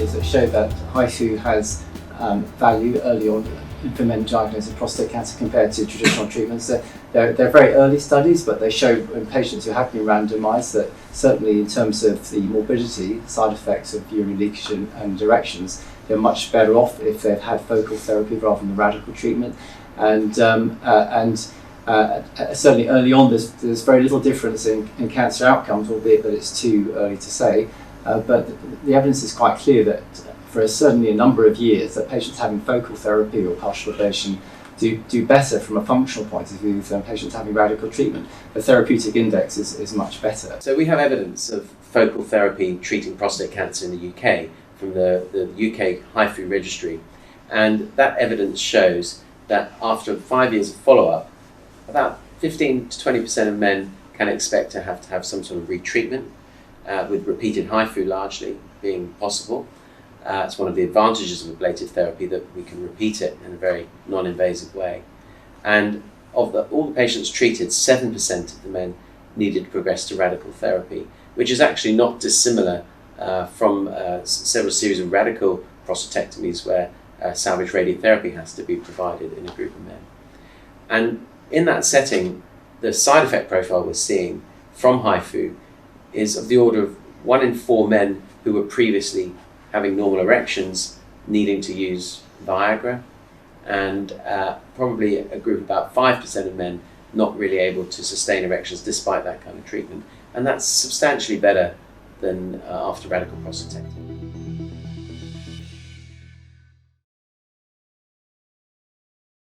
studies that show that HIFU has value early on for men diagnosed with prostate cancer compared to traditional treatments. They're very early studies, but they show in patients who have been randomised that certainly in terms of the morbidity, side effects of urinary leakage and erections, they're much better off if they've had focal therapy rather than the radical treatment. And certainly early on there's very little difference in cancer outcomes, albeit that it's too early to say. But the evidence is quite clear that for certainly a number of years that patients having focal therapy or partial ablation do better from a functional point of view than patients having radical treatment. The therapeutic index is much better. So we have evidence of focal therapy treating prostate cancer in the UK from the UK HIFU registry, and that evidence shows that after 5 years of follow-up, about 15 to 20% of men can expect to have some sort of retreatment, with repeated HIFU largely being possible. It's one of the advantages of ablative therapy that we can repeat it in a very non-invasive way. And of all the patients treated, 7% of the men needed to progress to radical therapy, which is actually not dissimilar from several series of radical prostatectomies where salvage radiotherapy has to be provided in a group of men. And in that setting, the side effect profile we're seeing from HIFU is of the order of 1 in 4 men who were previously having normal erections needing to use Viagra, and probably a group of about 5% of men not really able to sustain erections despite that kind of treatment. And that's substantially better than after radical prostatectomy.